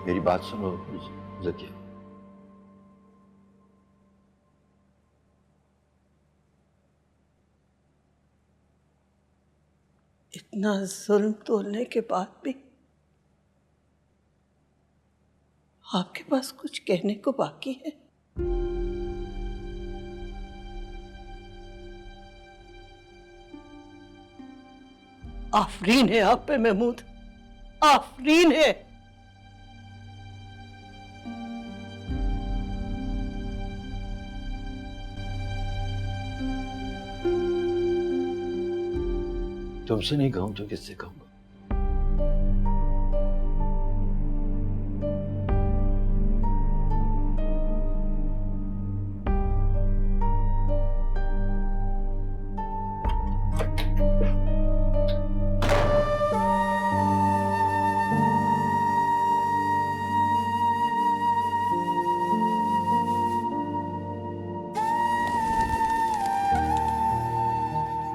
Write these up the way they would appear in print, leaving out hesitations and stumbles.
मेरी बात सुनो जकिया। इतना जुल्म तोलने के बाद भी आपके पास कुछ कहने को बाकी है? आफरीन है आप पे महमूद, आफरीन है। तुमसे नहीं कहूं तो किससे कहूंगा?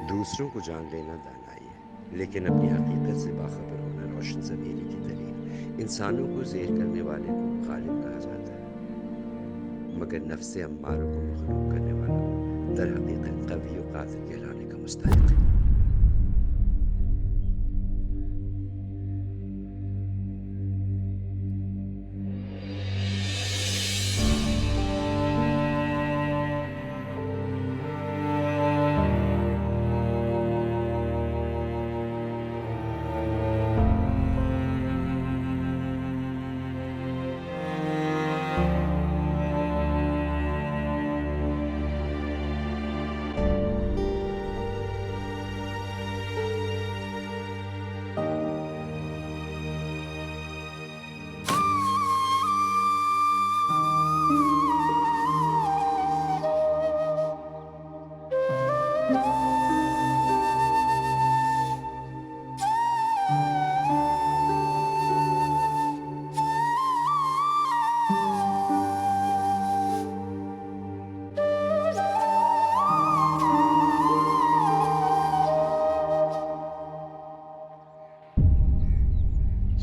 दूसरों को जान लेना दानाई है, लेकिन अपनी हकीकत से बाखबर होना रोशन ज़मीरी की दलील। इंसानों को ज़ेर करने वाले को गालिब कहा जाता है, मगर नफ्स अम्मारों को मखलूक करने वाला दर हकीकत कवी और कातिल कहलाने का मुस्तहिक है।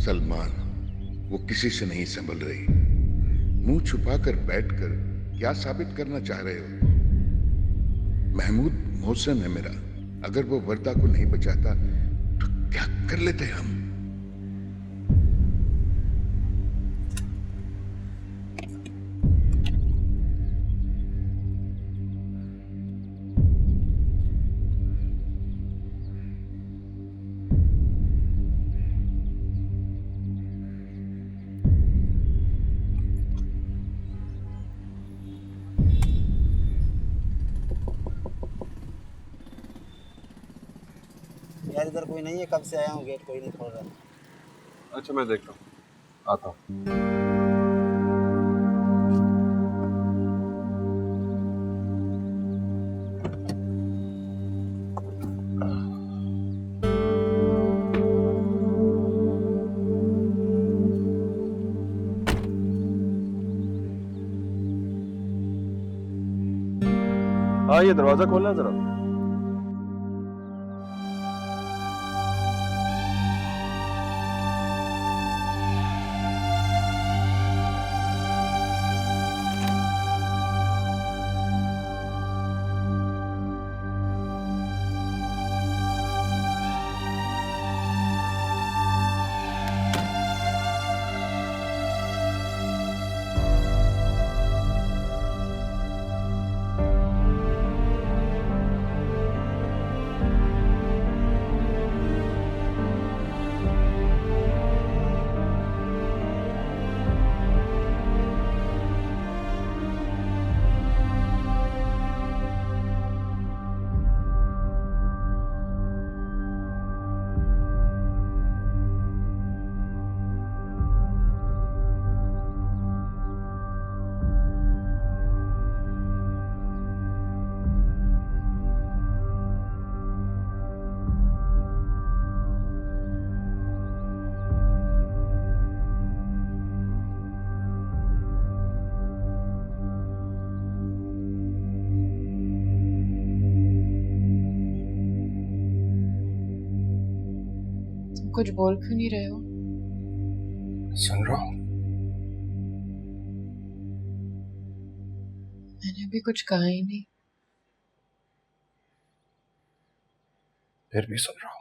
सलमान, वो किसी से नहीं संभल रही। मुंह छुपाकर बैठकर क्या साबित करना चाह रहे हो? महमूद मोहसिन है मेरा, अगर वो वर्दा को नहीं बचाता तो क्या कर लेते हम? यार इधर कोई नहीं है, कब से आया हूँ, गेट कोई नहीं खोल रहा। अच्छा मैं देखता हूँ, आता हूँ। हाँ ये दरवाजा खोलना जरा। कुछ बोल क्यों नहीं रहे हो? सुन रहा हूँ। मैंने भी कुछ कहा ही नहीं। फिर भी सुन रहा हूं।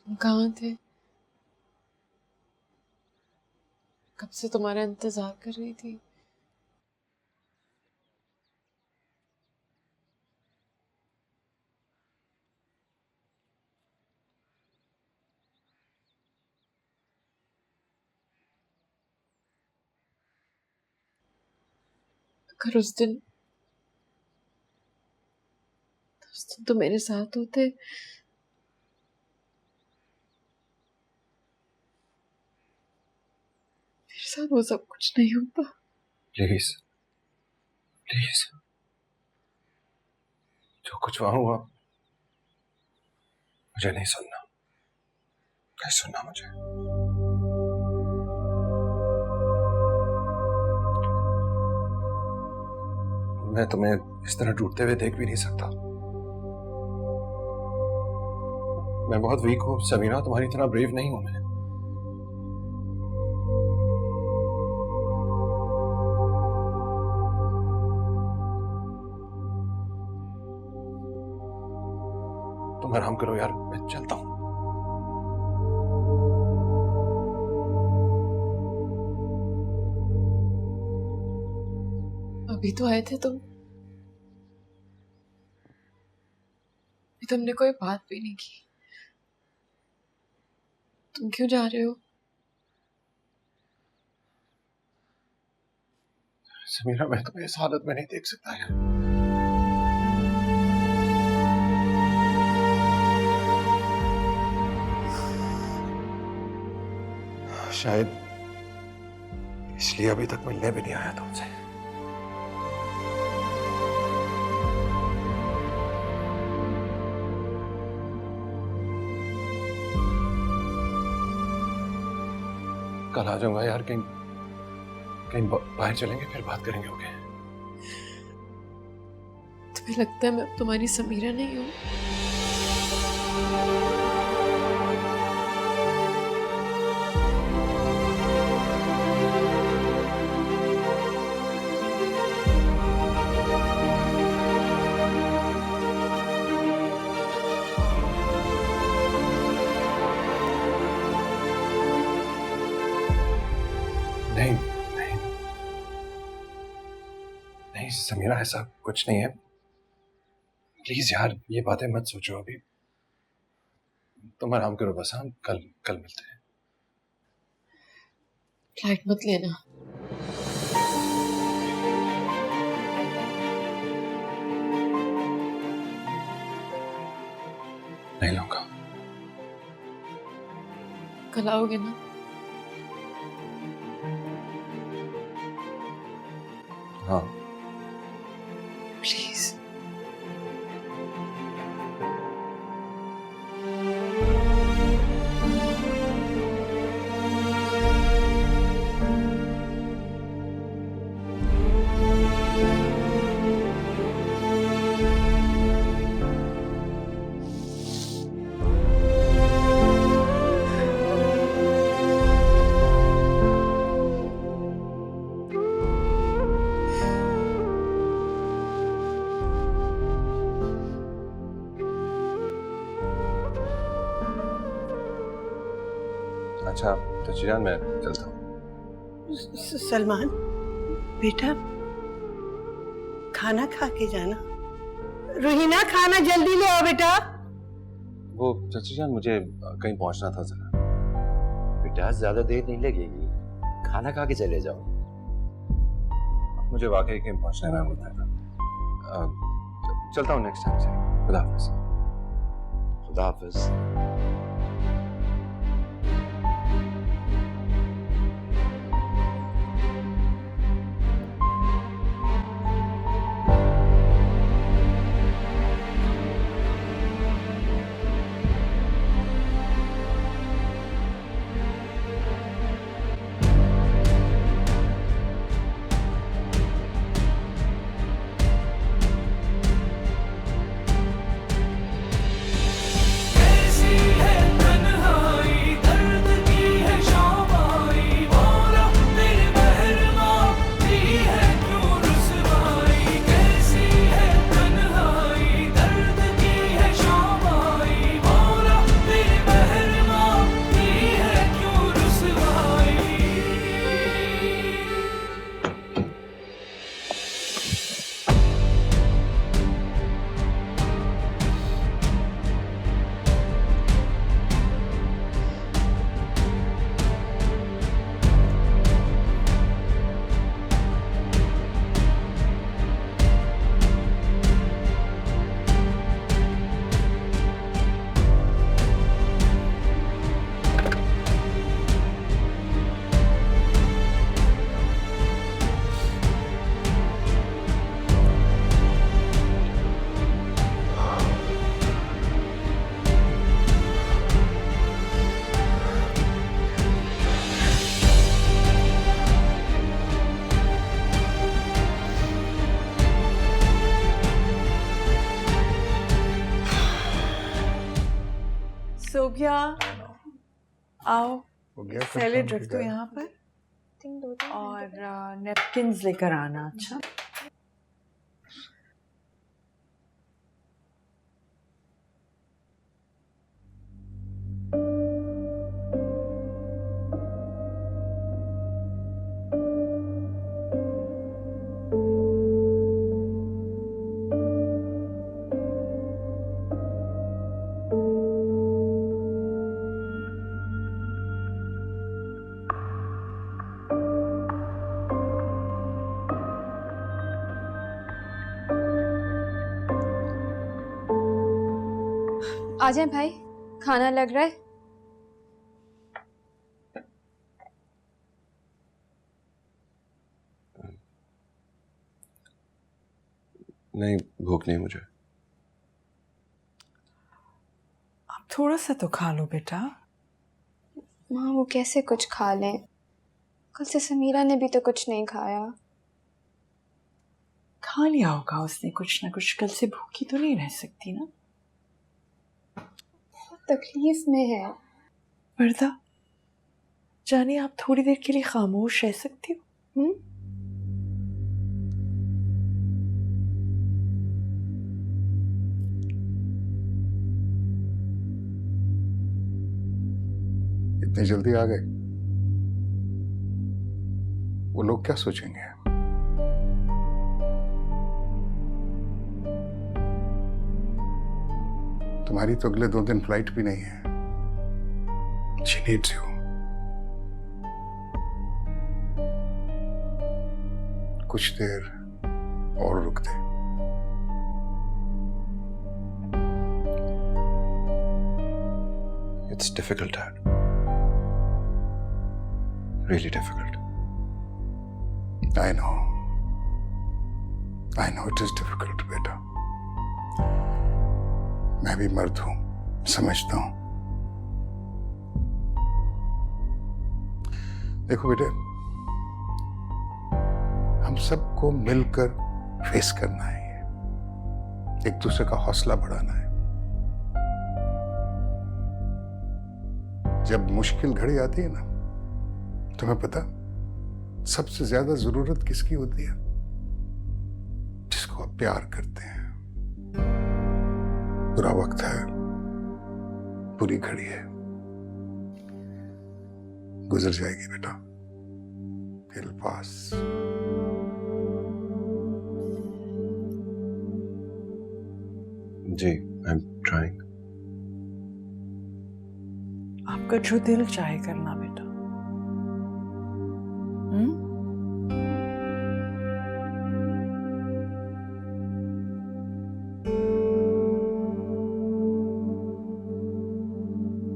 तुम कहाँ थे? कब से तुम्हारा इंतजार कर रही थी। अगर उस दिन तो मेरे साथ होते, मेरे साथ वो सब कुछ नहीं होता। प्लीज प्लीज, जो कुछ वहां हुआ मुझे नहीं सुनना, नहीं सुनना मुझे। मैं तुम्हें इस तरह टूटते हुए देख भी नहीं सकता। मैं बहुत वीक हूं समीरा, तुम्हारी तरह ब्रेव नहीं हूं मैं। तुम आराम करो यार, मैं चलता हूं। अभी तो आए थे तुम, अभी तुमने कोई बात भी नहीं की। तुम क्यों जा रहे हो? समीरा, मैं तुम्हें इस हालत में नहीं देख सकता यार। शायद इसलिए अभी तक मिलने भी नहीं आया तुमसे। कल आ जाऊंगा यार, कहीं कहीं बाहर चलेंगे, फिर बात करेंगे। ओके? तुम्हें लगता है मैं अब तुम्हारी समीरा नहीं हूँ? नहीं नहीं नहीं समीरा, ऐसा कुछ नहीं है। प्लीज यार, ये बातें मत सोचो अभी। तुम आराम करो बस। हम कल कल मिलते हैं। फ्लाइट मत लेना। नहीं लूंगा। कल आओगे ना? हाँ प्लीज। अच्छा तो चिरान, मैं चलता हूँ। सलमान बेटा, खाना खा के जाना। रोहिना, खाना जल्दी ले आओ बेटा। वो चाची जान, मुझे कहीं पहुंचना था जरा। बेटा ज्यादा देर नहीं लगेगी, खाना खा के चले जाओ। मुझे वाकई कहीं पहुंचना है, मैं बताया था। चलता हूँ नेक्स्ट टाइम से। खुदा हाफिज। खुदा हाफिज। गया। आओ हो गया सैलेड रख दो यहाँ पर और नेपकिन्स लेकर आना। अच्छा आ जाए भाई, खाना लग रहा है। नहीं, भूख नहीं मुझे। अब थोड़ा सा तो खा लो बेटा। माँ वो कैसे कुछ खा लें? कल से समीरा ने भी तो कुछ नहीं खाया। खा लिया होगा उसने कुछ ना कुछ, कल से भूखी तो नहीं रह सकती ना। तकलीफ में है। वर्दा जाने आप थोड़ी देर के लिए खामोश रह सकती हो? इतनी जल्दी आ गए? वो लोग क्या सोचेंगे? तुम्हारी तो अगले 2 दिन फ्लाइट भी नहीं है। She needs you. कुछ देर और रुक दे। It's difficult, Dad. Really difficult. I know. I know it is difficult, बेटा। मैं भी मर्द हूं, समझता हूं। देखो बेटे, हम सबको मिलकर फेस करना है, ये एक दूसरे का हौसला बढ़ाना है। जब मुश्किल घड़ी आती है ना, तुम्हें पता सबसे ज्यादा जरूरत किसकी होती है? जिसको आप प्यार करते हैं। बुरा वक्त है, बुरी घड़ी है, गुजर जाएगी बेटा। It'll pass. Ji, I'm trying. आपका जो दिल चाहे करना बेटा।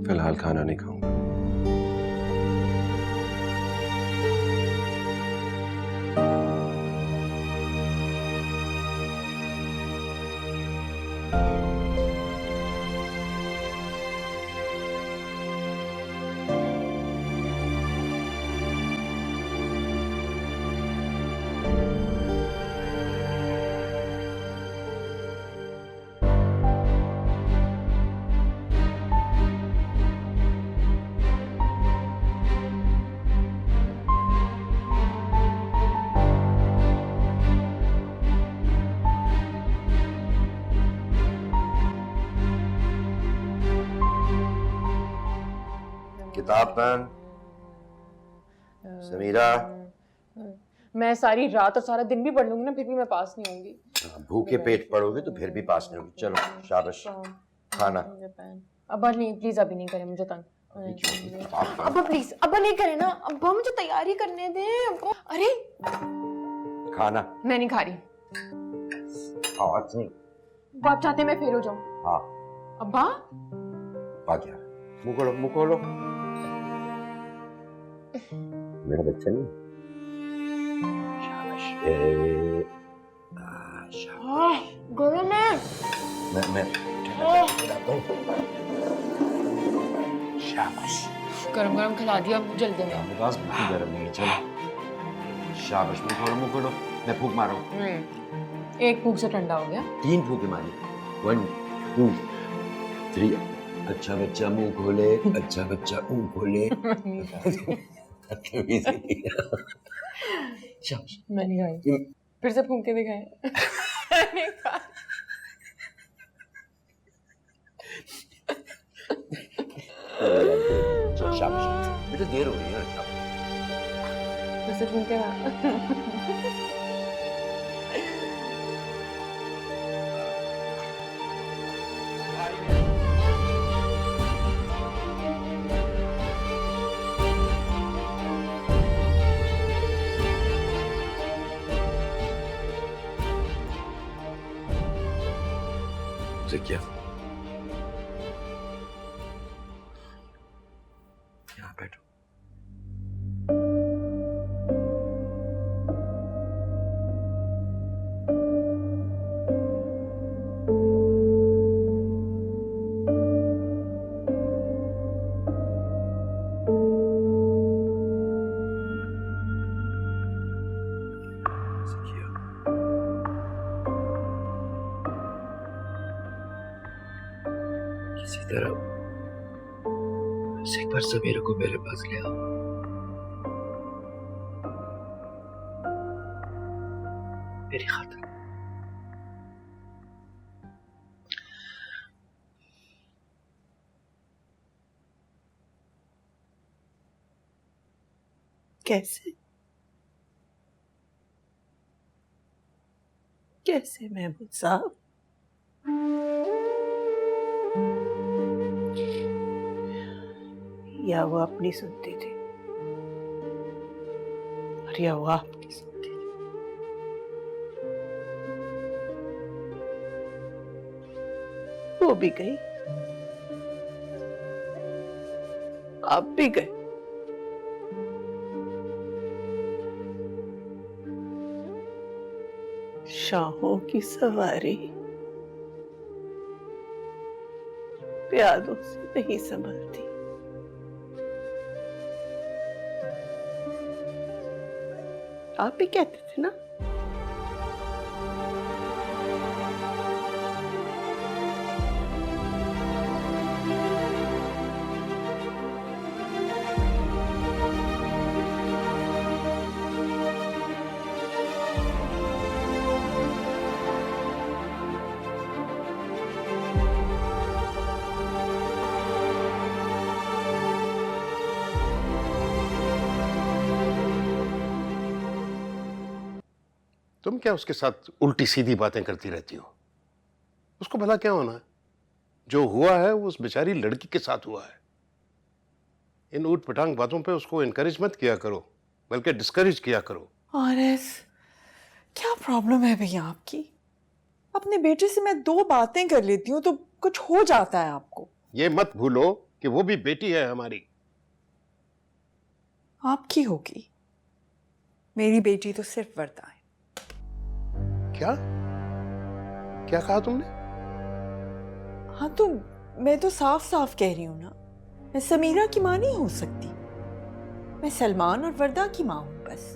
फिलहाल खाना नहीं खाऊंगा। किताब पेन समीरा। मैं सारी रात और सारा दिन भी पढ़ लूंगी ना, फिर भी मैं पास नहीं होंगी। भूखे पेट पढ़ोगे तो फिर भी पास नहीं होगी। चलो शाबाश। खाना अब्बा नहीं, प्लीज अभी नहीं करें मुझे तंग। अब्बा प्लीज, अब्बा नहीं करे ना। अब्बा मुझे तैयारी करने दे। अब्बा अरे खाना मैं नहीं खा रही। आज नहीं। आप चाहते मैं फेल हो जाऊं? हाँ। अब्बा बात यार, मुंह खोलो मुंह खोलो। मेरा बच्चा नहीं। शाबाश। गरम है। मैं शाबाश। गरम गरम खिला दिया जल्दी में। मेरे पास बिल्कुल गरम नहीं है। चलो शाबाश। मुंह खोलो। मैं फूंक मारूं। एक फूंक से ठंडा हो गया। 3 फूंके मारी। 1 2 3। अच्छा बच्चा मुंह खोले, अच्छा बच्चा मुंह खोले। तमीज़ ही नहीं है। शाबाश। मैं नहीं खाई, फिर से फूंक के दिखाए। नहीं खा। चल शाबाश बेटा, देर हो रही है। शाबाश। फिर से फूंक के ना। ज़किया, यहाँ बैठो। ज़किया, किसी तरह एक बार समीरा को मेरे पास ले आओ। मेरी खातिर। कैसे कैसे महमूद साहब? या वो अपनी सुनती थी और या वो आपकी सुनती थी। वो भी गई, आप भी गए। शाहों की सवारी प्यादों से नहीं संभलती। आप भी कहते थे ना। तुम क्या उसके साथ उल्टी सीधी बातें करती रहती हो? उसको भला क्या होना है? जो हुआ है वो उस बेचारी लड़की के साथ हुआ है। इन ऊट पटांग बातों पे उसको इनकरेज मत किया करो, बल्कि डिस्करेज किया करो। आरएस, क्या प्रॉब्लम है भैया आपकी? अपने बेटे से मैं 2 बातें कर लेती हूँ तो कुछ हो जाता है आपको। ये मत भूलो कि वो भी बेटी है हमारी। आपकी होगी, मेरी बेटी तो सिर्फ वर्दा है। क्या क्या कहा तुमने? हाँ तो मैं तो साफ साफ कह रही हूँ ना, मैं समीरा की माँ नहीं हो सकती। मैं सलमान और वर्दा की माँ हूँ बस।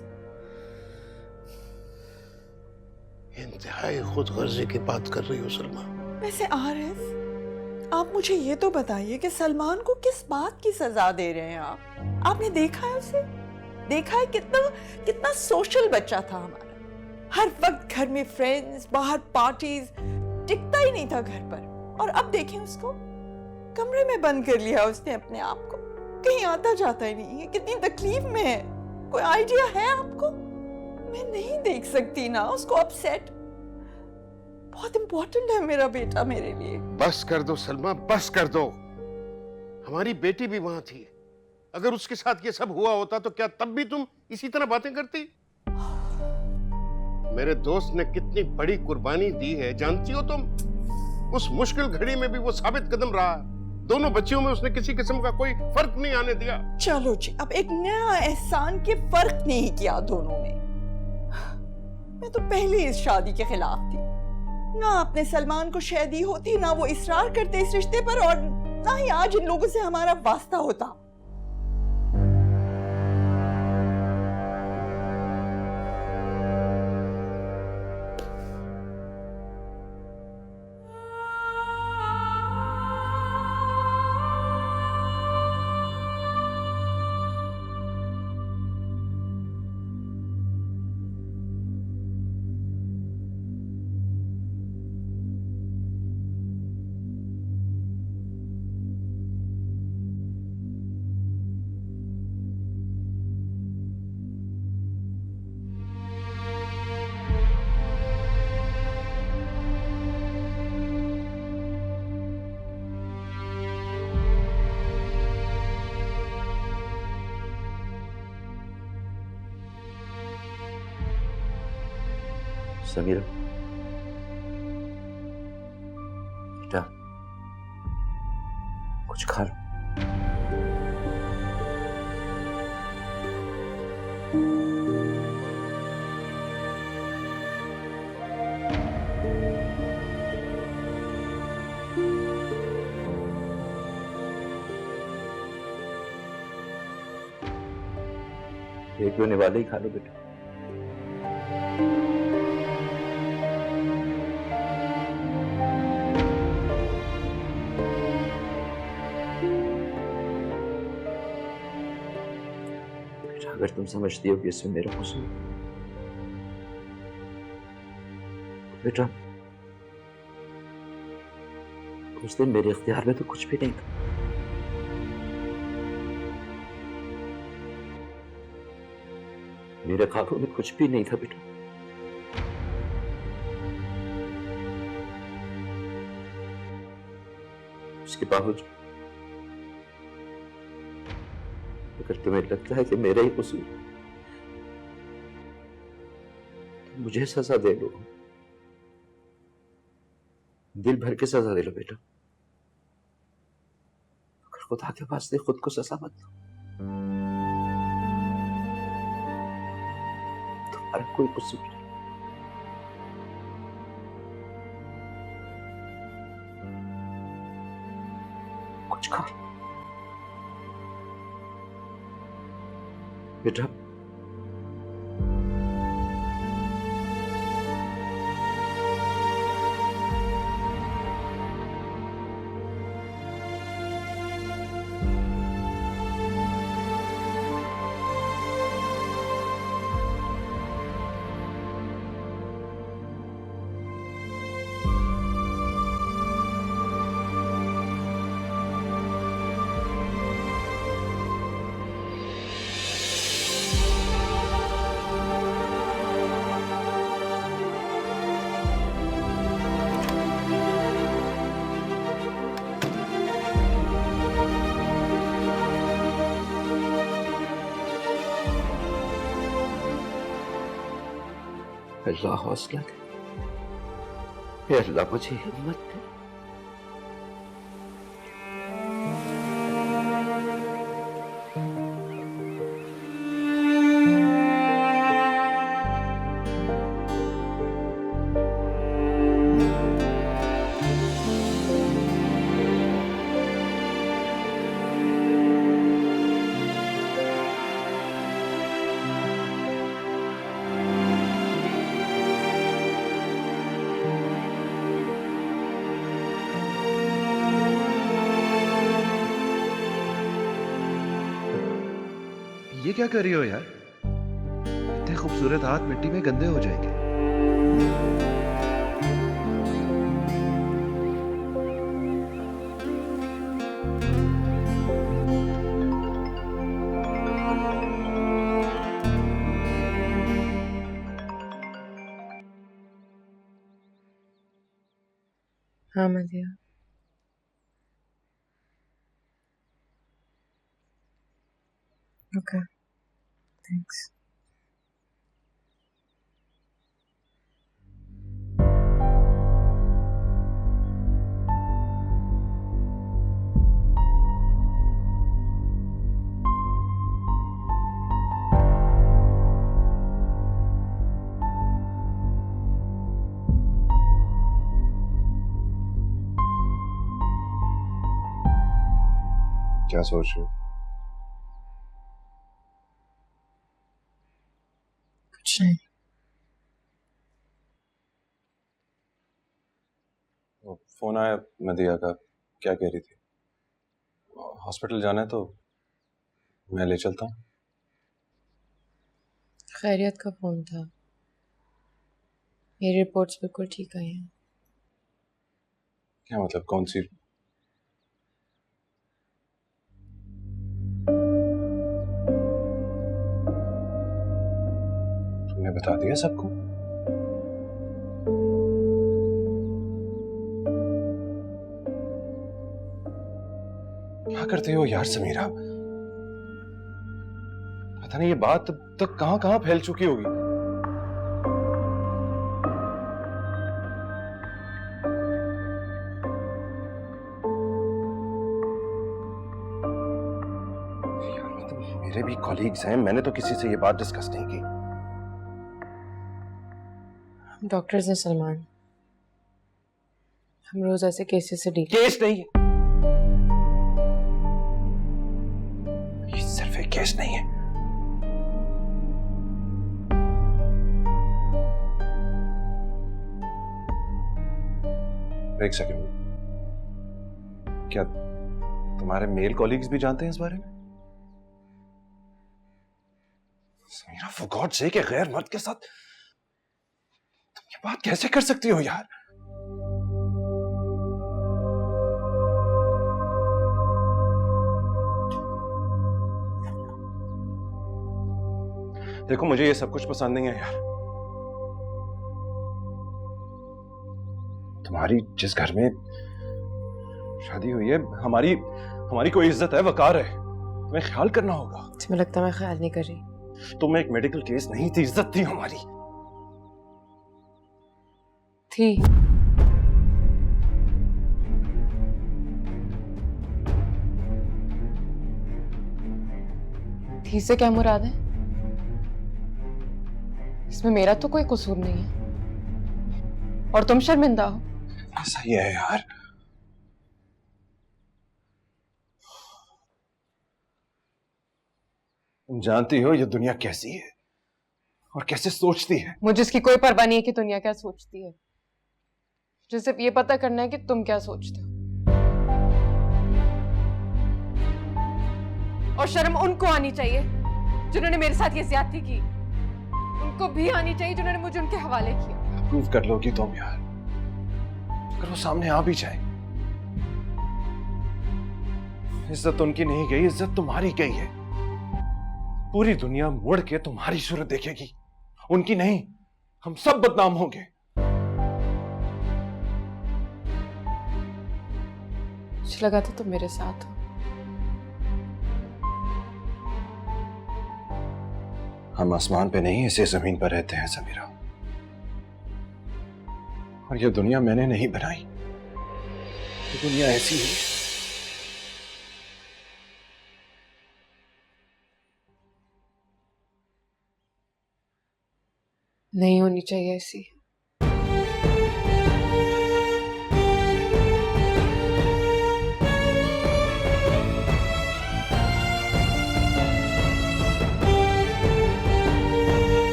इंतहाई खुदगर्जी की बात कर रही हो सलमा। वैसे आरएस, आप मुझे ये तो बताइए कि सलमान को किस बात की सजा दे रहे हैं आप? आपने देखा है उसे? देखा है कितना कितना सोशल बच्चा था हमारा। हर वक्त घर में फ्रेंड्स, बाहर पार्टीज, टिकता ही नहीं था घर पर। और अब देखें उसको, कमरे में बंद कर लिया उसने अपने आप को, कहीं आता जाता ही नहीं है। कितनी तकलीफ में है, कोई आइडिया है आपको? मैं नहीं देख सकती ना उसको अपसेट। बहुत इंपॉर्टेंट है मेरा बेटा मेरे लिए। बस कर दो सलमा, बस कर दो। हमारी बेटी भी वहां थी। अगर उसके साथ ये सब हुआ होता तो क्या तब भी तुम इसी तरह बातें करती? मेरे दोस्त ने कितनी बड़ी कुर्बानी दी है जानती हो तुम? उस मुश्किल घड़ी में भी वो साबित कदम रहा। दोनों बच्चियों में उसने किसी किस्म का कोई फर्क नहीं आने दिया। चलो जी, अब एक नया एहसान के फर्क नहीं किया दोनों में। मैं तो पहले इस शादी के खिलाफ थी। ना आपने सलमान को शय दी होती, ना वो इसरार करते इस रिश्ते पर, और ना ही आज इन लोगों से हमारा वास्ता होता। समीरा बेटा कुछ खा लो। एक होने वाले ही खा लो बेटा। बेटा अगर तुम समझती हो कि इसमें मेरा कसूर, बेटा उस दिन मेरे इख्तियार में तो कुछ भी नहीं था। मेरे ख्वाबों में कुछ भी नहीं था बेटा। उसके बावजूद अगर तुम्हें लगता है कि मेरा ही कसूर, तो मुझे सजा दे लो, दिल भर के सजा दे लो बेटा। अगर खुदा के वास्ते खुद को सजा मत दो। तुम्हारा कोई कसूर नहीं। कुछ खा लो बेटा। अल्लाह हौसला दे, हे अल्लाह मुझे हिम्मत दे। ये क्या कर रही हो यार? इतने खूबसूरत हाथ मिट्टी में गंदे हो जाएंगे। हाँ मदिया, ओके थैंक्स। क्या सोच रहे हो? कुछ नहीं। फोन आया मदिया का, क्या कह रही थी? हॉस्पिटल जाना है तो मैं ले चलता हूँ। खैरियत का फोन था, मेरी रिपोर्ट्स बिल्कुल ठीक आई हैं। क्या मतलब, कौन सी? तुमने बता दिया सबको? क्या करते हो यार समीरा? पता नहीं ये बात अब तक कहां कहां फैल चुकी होगी। कॉलीग्स हैं, मैंने तो किसी से ये बात डिस्कस नहीं की। डॉक्टर्स हैं सलमान, हम रोज ऐसे केसेस से डील। केस नहीं है, ये सिर्फ एक केस नहीं है। एक सेकंड, क्या तुम्हारे मेल कॉलीग्स भी जानते हैं इस बारे में? समीरा, फॉर गॉड सेक, एक गैर मर्द के साथ तुम ये बात कैसे कर सकती हो यार? देखो, मुझे ये सब कुछ पसंद नहीं है यार। तुम्हारी जिस घर में शादी हुई है, हमारी कोई इज्जत है, वकार है, तुम्हें ख्याल करना होगा। तुम्हें लगता है मैं ख्याल नहीं कर रही? तुम एक मेडिकल केस नहीं थी, इज्जत थी हमारी। थी से क्या मुराद है? इसमें मेरा तो कोई कसूर नहीं है और तुम शर्मिंदा हो। सही है यार, तुम जानती हो ये दुनिया कैसी है और कैसे सोचती है। मुझे इसकी कोई परवाह नहीं है कि दुनिया क्या सोचती है, मुझे सिर्फ ये पता करना है कि तुम क्या सोचते हो। और शर्म उनको आनी चाहिए जिन्होंने मेरे साथ ये ज्यादती की, उनको भी आनी चाहिए जिन्होंने मुझे उनके हवाले किया। प्रूव कर लोगी तुम यार, अगर वो सामने आ भी जाए। इज्जत उनकी नहीं गई, इज्जत तुम्हारी गई है। पूरी दुनिया मुड़ के तुम्हारी सूरत देखेगी, उनकी नहीं। हम सब बदनाम होंगे। मुझे लगा था तुम मेरे साथ हो। हम आसमान पे नहीं, इसी जमीन पर रहते हैं समीरा, और ये दुनिया मैंने नहीं बनाई, ये दुनिया ऐसी ही है। नहीं होनी चाहिए ऐसी।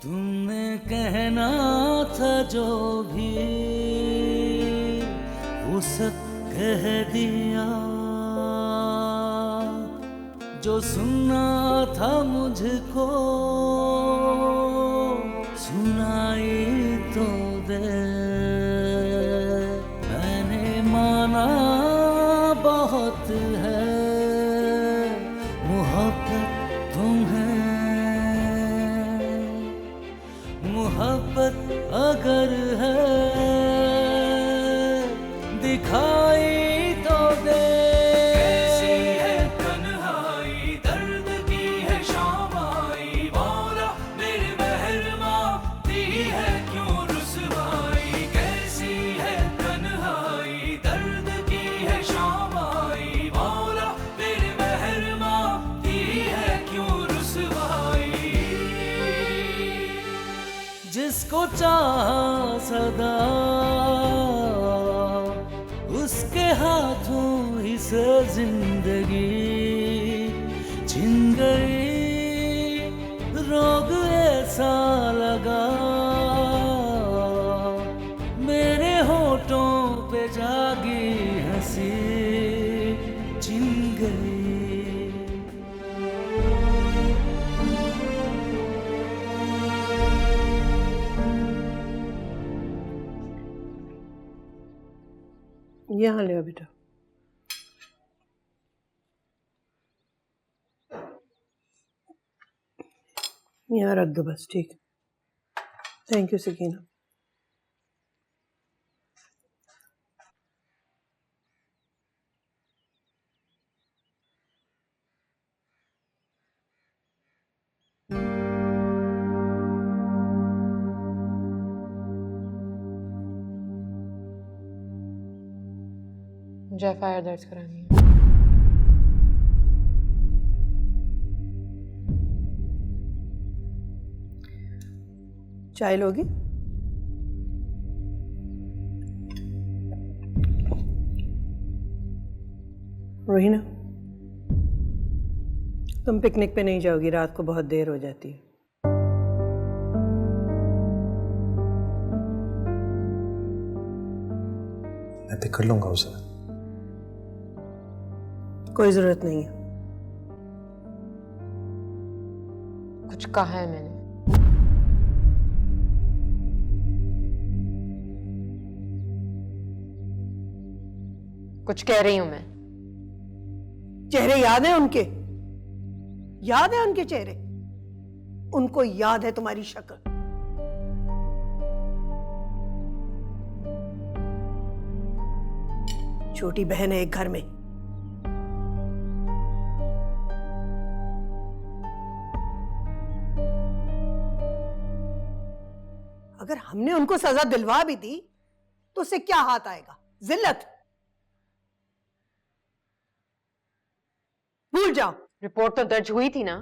तुमने कहना था जो भी वो सब कह दिया, जो सुनना था मुझको सुनाई तो दे। मैंने माना बहुत है मोहब्बत तुम्हें, मोहब्बत अगर है दिखाई तो दे। कैसी है तन्हाई, दर्द की है शामाई, मौला मेरे महरमा दी है क्यों रुसवाई। कैसी है तन्हाई, दर्द की है शामाई, मौला मेरे महरमा दी है क्यों रुसवाई। जिसको चाहा सदा उसके हाथों ही से जिंदगी छिन गई। रोग ऐसा लगा मेरे होठों पे जागी हंसी छिन गई। यहाँ ले बेटा। यहाँ रख दो बस, ठीक है। Thank you Sakina. मुझे एफआईआर दर्ज करानी है। चाय लोगी? रोहिना, तुम पिकनिक पे नहीं जाओगी, रात को बहुत देर हो जाती है। मैं पिक कर लूंगा उसे। कोई जरूरत नहीं है। कुछ कहा है मैंने? कुछ कह रही हूं मैं। चेहरे याद है उनके? याद है उनके चेहरे? उनको याद है तुम्हारी शक्ल? छोटी बहन है एक घर में। अगर हमने उनको सजा दिलवा भी दी तो उससे क्या हाथ आएगा? जिल्लत। भूल जाओ। रिपोर्ट तो दर्ज हुई थी ना?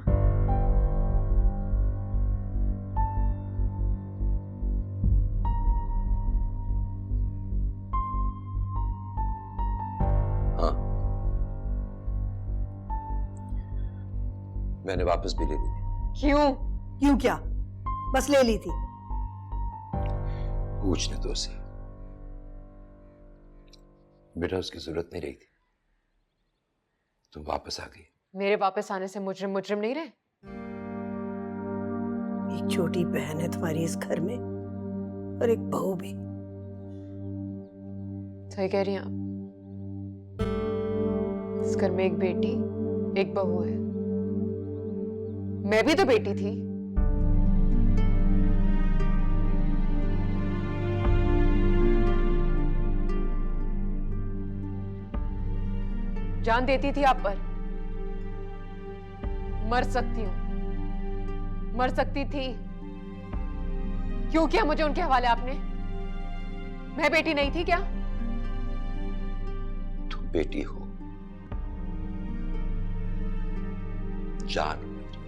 हाँ, मैंने वापस भी ले ली थी। क्यों? क्यों क्या? बस ले ली थी। पूछने दो उसे। बेटा उसकी जरूरत नहीं रही थी, तुम वापस आ गई। मेरे वापस आने से मुजरिम मुजरिम नहीं रहे? एक छोटी बहन है तुम्हारी इस घर में और एक बहू भी। सही कह रही हैं आप। इस घर में एक बेटी एक बहू है। मैं भी तो बेटी थी। जान देती थी आप पर। मर सकती हूं, मर सकती थी। क्यों किया मुझे उनके हवाले आपने? मैं बेटी नहीं थी क्या? तुम बेटी हो, जान मेरी,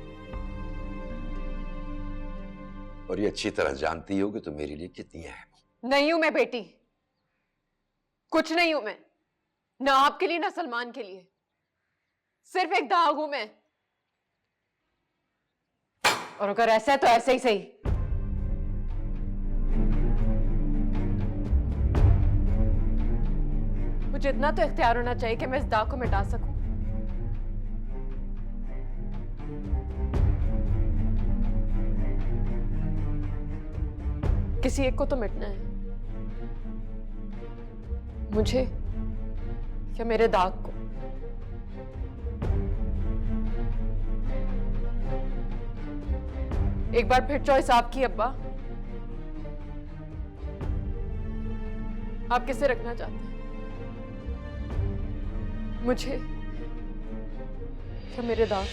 और ये अच्छी तरह जानती हो कि तुम मेरे लिए कितनी अहम। नहीं हूं मैं बेटी, कुछ नहीं हूं मैं, ना आपके लिए ना सलमान के लिए। सिर्फ एक दाग हूं मैं। और अगर ऐसा है तो ऐसे ही सही। मुझे इतना तो इख्तियार होना चाहिए कि मैं इस दाग को मिटा सकूं। किसी एक को तो मिटना है, मुझे या मेरे दाग को। एक बार फिर चॉइस आपकी अब्बा। आप किसे रखना चाहते हैं, मुझे या मेरे दाग?